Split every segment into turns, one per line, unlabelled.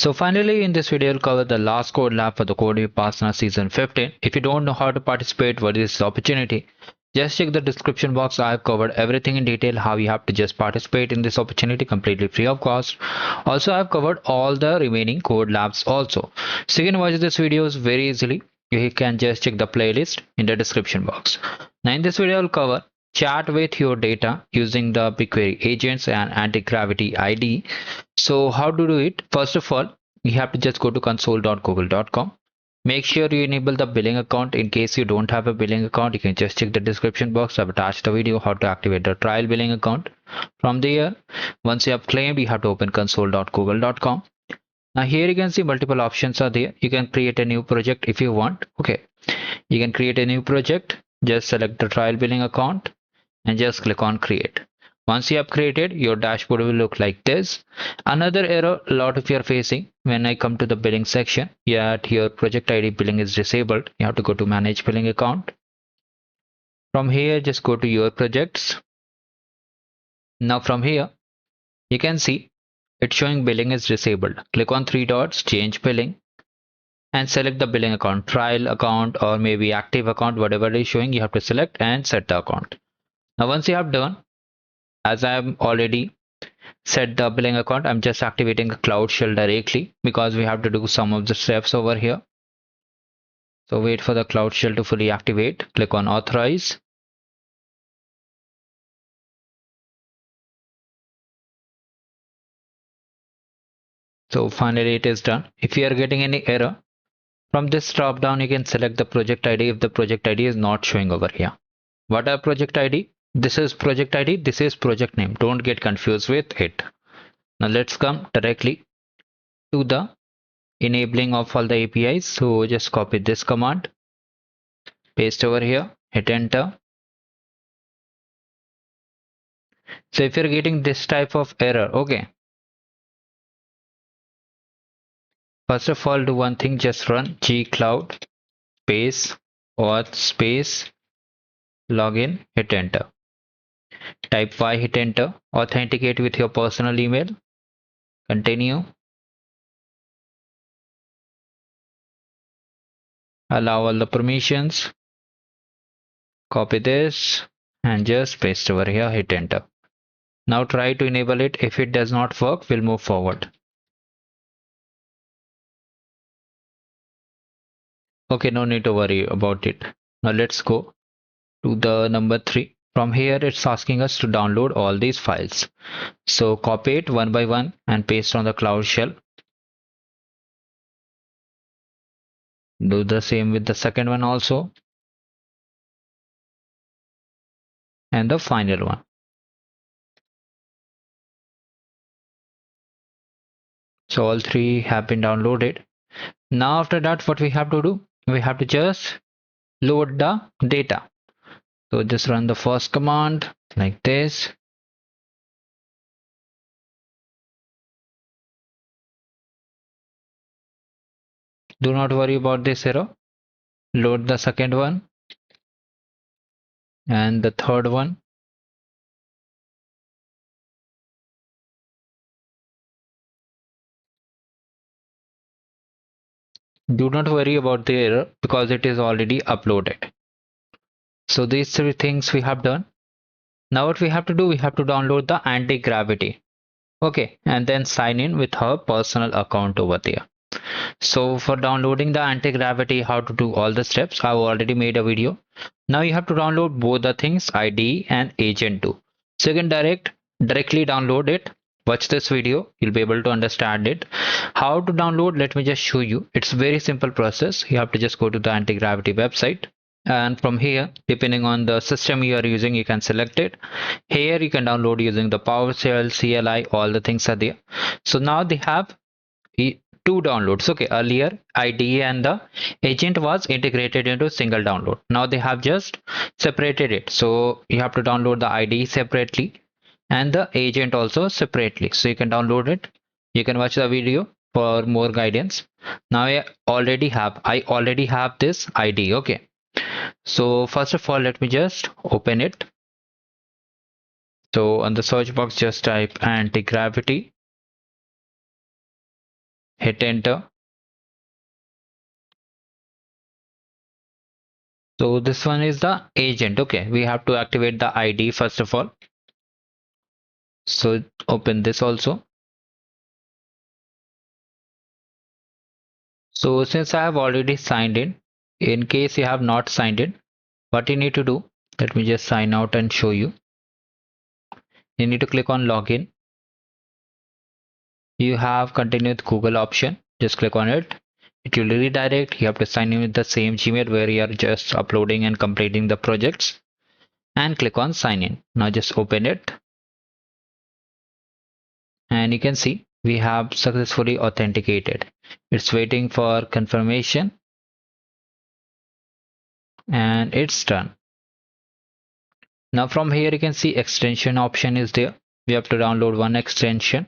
So finally, in this video, we'll cover the last code lab for the Code Vipassana season 15. If you don't know how to participate, what is this opportunity? Just check the description box. I've covered everything in detail, how you have to just participate in this opportunity completely free of cost. Also, I've covered all the remaining code labs also. So you can watch this videos very easily. You can just check the playlist in the description box. Now in this video, I'll cover chat with your data using the BigQuery agents and Antigravity IDE. So how to do it? First of all, you have to just go to console.google.com. Make sure you enable the billing account. In case you don't have a billing account, you can just check the description box. I've attached the video how to activate the trial billing account. From there, once you have claimed, you have to open console.google.com. Now here you can see multiple options are there. You can create a new project if you want. Okay, you can create a new project. Just select the trial billing account and just click on create. Once you have created, your dashboard will look like this. Another error a lot of you are facing when I come to the billing section, yet your project ID billing is disabled. You have to go to manage billing account. From here, just go to your projects. Now from here, you can see it's showing billing is disabled. Click on three dots, change billing, and select the billing account, trial account or maybe active account, whatever it is showing, you have to select and set the account. Now once you have done, as I am already set the billing account, I'm just activating a cloud shell directly because we have to do some of the steps over here. So wait for the cloud shell to fully activate. Click on authorize. So finally it is done. If you are getting any error, from this drop down you can select the project ID if the project ID is not showing over here. What are project ID? This is project ID, this is project name. Don't get confused with it. Now let's come directly to the enabling of all the APIs. So just copy this command, paste over here, hit enter. So if you're getting this type of error, okay, first of all do one thing, just run gcloud space auth space login, hit enter. Type y, hit enter. Authenticate with your personal email, continue, allow all the permissions, copy this and just paste over here, hit enter. Now try to enable it. If it does not work, we'll move forward. Okay, no need to worry about it. Now let's go to the number 3. From here it's asking us to download all these files. So copy it one by one and paste on the cloud shell. Do the same with the second one also. And the final one. So all 3 have been downloaded. Now after that, what we have to do? We have to just load the data. So just run the first command like this. Do not worry about this error. Load the second one and the third one. Do not worry about the error because it is already uploaded. So these 3 things we have done. Now what we have to do, we have to download the Antigravity. Okay, and then sign in with her personal account over there. So for downloading the Antigravity, how to do all the steps, I've already made a video. Now you have to download both the things, IDE and Agent 2. So you can directly download it. Watch this video, you'll be able to understand it. How to download, let me just show you. It's very simple process. You have to just go to the Antigravity website. And from here, depending on the system you are using, you can select it. Here you can download using the PowerShell, CLI, all the things are there. So now they have 2 downloads. Okay, earlier IDE and the agent was integrated into a single download. Now they have just separated it. So you have to download the IDE separately and the agent also separately. So you can download it. You can watch the video for more guidance. Now I already have this IDE. Okay. So first of all, let me just open it. So on the search box, just type anti-gravity. hit enter. So this one is the agent. Okay, we have to activate the ID first of all. So open this also. So since I have already signed in case you have not signed in, what you need to do, let me just sign out and show you. You need to click on login. You have continue with Google option. Just click on it. It will redirect. You have to sign in with the same Gmail where you are just uploading and completing the projects, and click on sign in. Now just open it. And you can see we have successfully authenticated. It's waiting for confirmation and it's done. Now from here you can see extension option is there. We have to download one extension,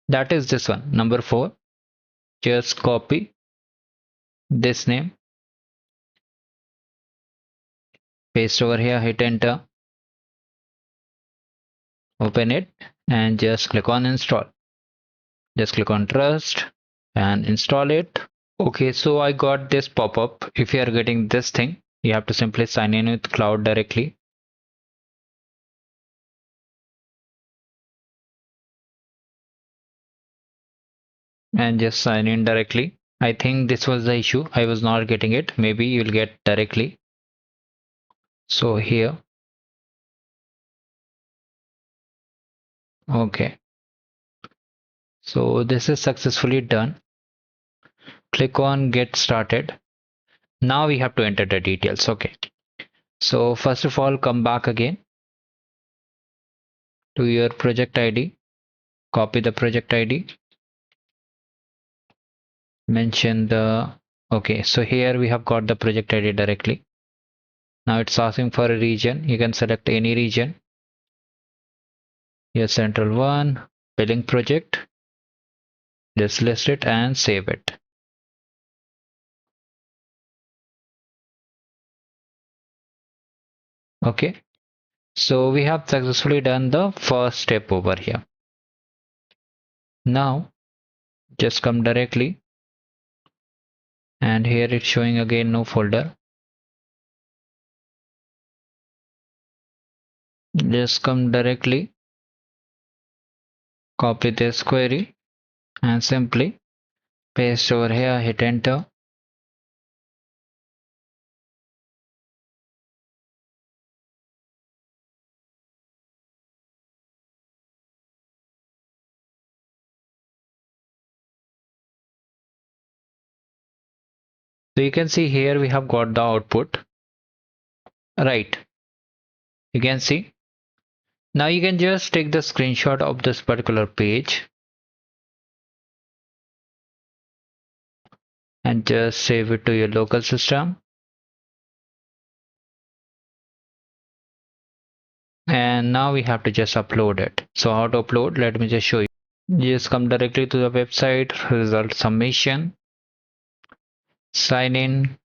that is this one, number 4. Just copy this name, paste over here, hit enter, open it, and just click on install. Just click on trust and install it. Okay, so I got this pop-up. If you are getting this thing, you have to simply sign in with cloud directly. And just sign in directly. I think this was the issue. I was not getting it. Maybe you'll get directly. So here. Okay. So this is successfully done. Click on get started. Now we have to enter the details. Okay. So first of all, come back again to your project ID. Copy the project ID. Mention the, okay, so here we have got the project ID directly. Now it's asking for a region. You can select any region. Your central one, billing project. Just list it and save it. Okay, so we have successfully done the first step over here. Now just come directly, and here it's showing again no folder. Just come directly, copy this query and simply paste over here, hit enter. So you can see here we have got the output, right? You can see. Now you can just take the screenshot of this particular page and just save it to your local system. And now we have to just upload it. So how to upload, let me just show you. Just come directly to the website, result submission, sign in,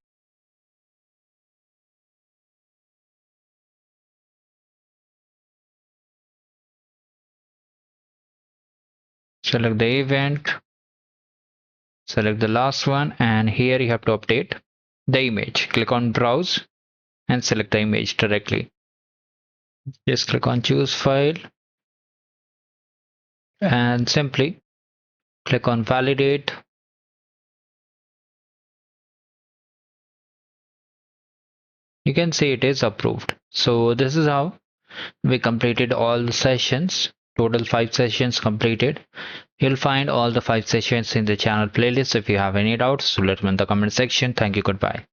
select the event, select the last one, and here you have to update the image. Click on browse and select the image directly. Just click on choose file and simply click on validate. You can see it is approved. So this is how we completed all the sessions. Total 5 sessions completed. You'll find all the 5 sessions in the channel playlist. If you have any doubts, so let me know in the comment section. Thank you. Goodbye.